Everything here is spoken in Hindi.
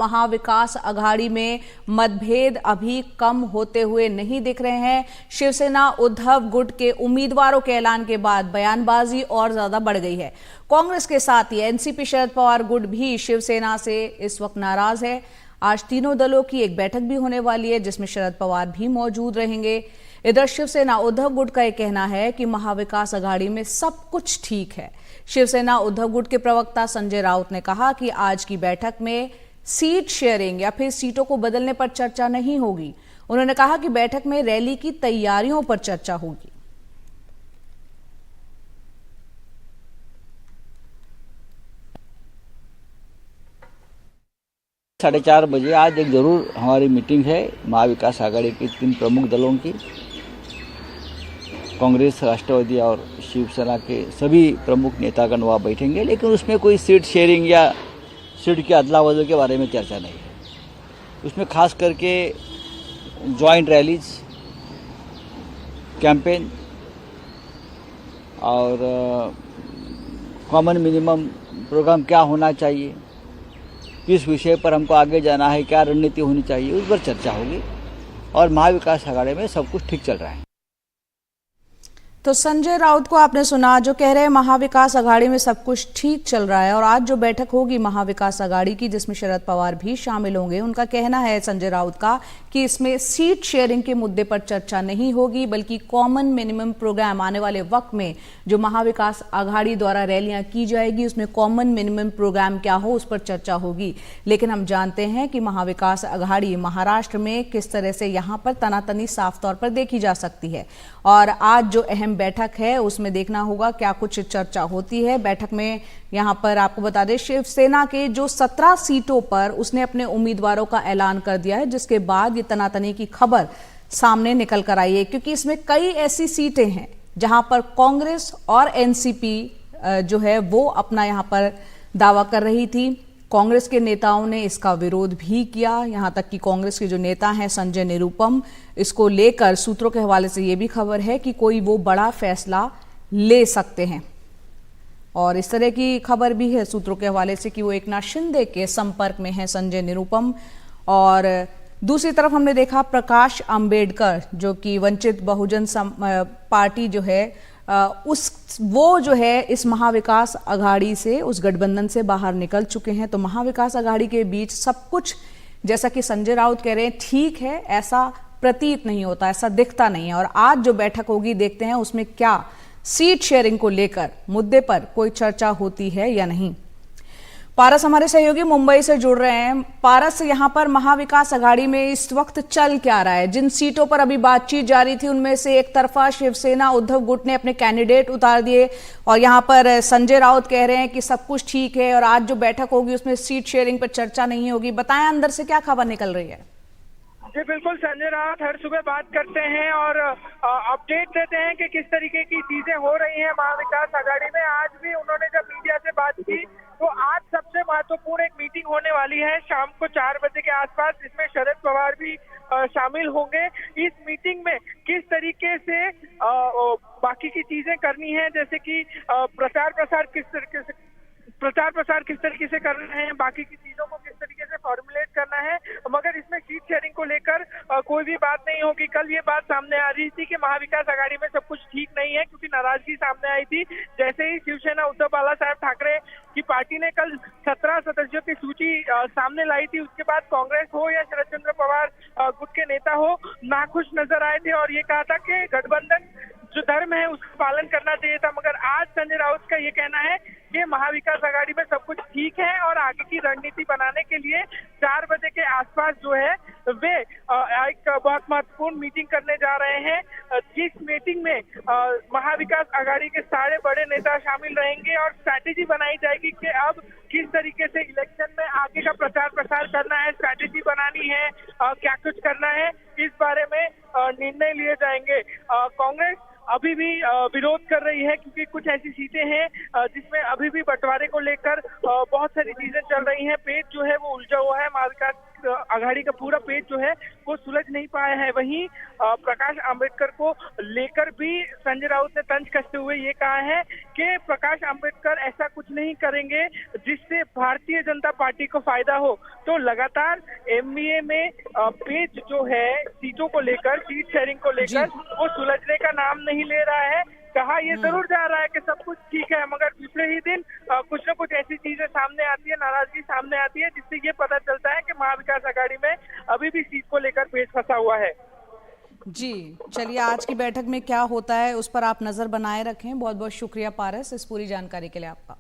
महाविकास आघाड़ी में मतभेद अभी कम होते हुए नहीं दिख रहे हैं। शिवसेना उद्धव गुट के उम्मीदवारों के ऐलान के बाद बयानबाजी और ज्यादा बढ़ गई है। कांग्रेस के साथ ही एनसीपी शरद पवार गुट भी शिवसेना से इस वक्त नाराज है। आज तीनों दलों की एक बैठक भी होने वाली है जिसमें शरद पवार भी मौजूद रहेंगे। इधर शिवसेना उद्धव गुट का यह कहना है कि महाविकास आघाड़ी में सब कुछ ठीक है। शिवसेना उद्धव गुट के प्रवक्ता संजय राउत ने कहा कि आज की बैठक में सीट शेयरिंग या फिर सीटों को बदलने पर चर्चा नहीं होगी। उन्होंने कहा कि बैठक में रैली की तैयारियों पर चर्चा होगी। 4:30 बजे आज एक जरूर हमारी मीटिंग है महाविकास आघाड़ी के 3 प्रमुख दलों की। कांग्रेस, राष्ट्रवादी और शिवसेना के सभी प्रमुख नेतागण वहाँ बैठेंगे, लेकिन उसमें कोई सीट शेयरिंग या सीट के अदला बदल के बारे में चर्चा नहीं है। उसमें खास करके जॉइंट रैलीज, कैंपेन और कॉमन मिनिमम प्रोग्राम क्या होना चाहिए, किस विषय पर हमको आगे जाना है, क्या रणनीति होनी चाहिए, उस पर चर्चा होगी। और महाविकास आघाड़ी में सब कुछ ठीक चल रहा है। तो संजय राउत को आपने सुना, जो कह रहे हैं महाविकास आघाड़ी में सब कुछ ठीक चल रहा है। और आज जो बैठक होगी महाविकास आघाड़ी की जिसमें शरद पवार भी शामिल होंगे, उनका कहना है संजय राउत का कि इसमें सीट शेयरिंग के मुद्दे पर चर्चा नहीं होगी, बल्कि कॉमन मिनिमम प्रोग्राम आने वाले वक्त में जो महाविकास आघाड़ी द्वारा रैलियां की जाएगी उसमें कॉमन मिनिमम प्रोग्राम क्या हो उस पर चर्चा होगी। लेकिन हम जानते हैं कि महाविकास आघाड़ी महाराष्ट्र में किस तरह से यहां पर तनातनी साफ तौर पर देखी जा सकती है। और आज जो अहम बैठक है उसमें देखना होगा क्या कुछ चर्चा होती है। बैठक में यहां पर आपको बता दें, शिवसेना के जो 17 सीटों पर उसने अपने उम्मीदवारों का ऐलान कर दिया है, जिसके बाद ये तनातनी की खबर सामने निकल कर आई है। क्योंकि इसमें कई ऐसी सीटें हैं जहां पर कांग्रेस और एनसीपी जो है वो अपना यहां पर दावा कर रही थी। कांग्रेस के नेताओं ने इसका विरोध भी किया, यहां तक कि कांग्रेस के जो नेता हैं संजय निरुपम, इसको लेकर सूत्रों के हवाले से ये भी खबर है कि कोई वो बड़ा फैसला ले सकते हैं। और इस तरह की खबर भी है सूत्रों के हवाले से कि वो एकनाथ शिंदे के संपर्क में है संजय निरुपम। और दूसरी तरफ हमने देखा प्रकाश अंबेडकर जो कि वंचित बहुजन पार्टी जो है वो जो है इस महाविकास आघाड़ी से, उस गठबंधन से बाहर निकल चुके हैं। तो महाविकास आघाड़ी के बीच सब कुछ, जैसा कि संजय राउत कह रहे हैं, ठीक है, ऐसा प्रतीत नहीं होता, ऐसा दिखता नहीं है। और आज जो बैठक होगी देखते हैं उसमें क्या सीट शेयरिंग को लेकर मुद्दे पर कोई चर्चा होती है या नहीं। पारस हमारे सहयोगी मुंबई से जुड़ रहे हैं। पारस, यहां पर महाविकास आघाड़ी में इस वक्त चल क्या रहा है? जिन सीटों पर अभी बातचीत जारी थी उनमें से एक तरफा शिवसेना उद्धव गुट ने अपने कैंडिडेट उतार दिए और यहां पर संजय राउत कह रहे हैं कि सब कुछ ठीक है और आज जो बैठक होगी उसमें सीट शेयरिंग पर चर्चा नहीं होगी। बताएं अंदर से क्या खबर निकल रही है? जी बिल्कुल, संजय राउत हर सुबह बात करते हैं और अपडेट देते हैं कि किस तरीके की चीजें हो रही हैं महाविकास आघाड़ी में। आज भी उन्होंने जब मीडिया से बात की तो आज सबसे महत्वपूर्ण एक मीटिंग होने वाली है शाम को 4 बजे के आसपास, जिसमें शरद पवार भी शामिल होंगे। इस मीटिंग में किस तरीके से बाकी की चीजें करनी है, जैसे कि प्रचार प्रसार किस तरीके से करना है, बाकी की चीजों को किस तरीके से फॉर्मुलेट करना है, मगर इसमें सीट शेयरिंग को लेकर कोई भी बात नहीं होगी। कल ये बात सामने आ रही थी कि महाविकास आघाड़ी में सब कुछ ठीक नहीं है, क्योंकि नाराजगी सामने आई थी जैसे ही शिवसेना उद्धव बाला साहब ठाकरे की पार्टी ने कल 17 सदस्यों की सूची सामने लाई थी। उसके बाद कांग्रेस हो या शरद चंद्र पवार गुट के नेता हो, नाखुश नजर आए थे और ये कहा था कि गठबंधन जो धर्म है उसका पालन करना चाहिए था। मगर आज संजय राउत का ये कहना है कि महाविकास आघाड़ी में सब कुछ ठीक है और आगे की रणनीति बनाने के लिए 4 बजे के आसपास जो है वे एक बहुत महत्वपूर्ण मीटिंग करने जा रहे हैं। जिस मीटिंग में महाविकास आघाड़ी के सारे बड़े नेता शामिल रहेंगे और स्ट्रैटेजी बनाई जाएगी कि अब किस तरीके से इलेक्शन में आगे का प्रचार प्रसार करना है, स्ट्रैटेजी बनानी है, क्या कुछ करना है, इस बारे में निर्णय लिए जाएंगे। कांग्रेस अभी भी विरोध कर रही है क्योंकि कुछ ऐसी सीटें हैं जिसमें अभी भी बंटवारे को लेकर बहुत सारी चीजें चल रही हैं। पेज जो है वो उलझा हुआ है, महाविकास आघाड़ी का पूरा पेज जो है वो सुलझ नहीं पाए हैं। वहीं प्रकाश आंबेडकर को लेकर भी संजय राउत ने तंज कसते हुए ये कहा है कि प्रकाश आंबेडकर ऐसा कुछ नहीं करेंगे जिससे भारतीय जनता पार्टी को फायदा हो। तो लगातार एमबीए में पेच जो है सीटों को लेकर, सीट शेयरिंग को लेकर, वो सुलझने का नाम नहीं ले रहा है। कहा ये जरूर जा रहा है कि सब कुछ ठीक है, मगर दूसरे ही दिन कुछ न कुछ ऐसी चीजें सामने आती है, नाराजगी सामने आती है, जिससे ये पता चलता है कि महाविकास आघाड़ी में अभी भी सीट को लेकर पेच फंसा हुआ है। जी, चलिए आज की बैठक में क्या होता है उस पर आप नजर बनाए रखें। बहुत बहुत शुक्रिया पारस इस पूरी जानकारी के लिए आपका।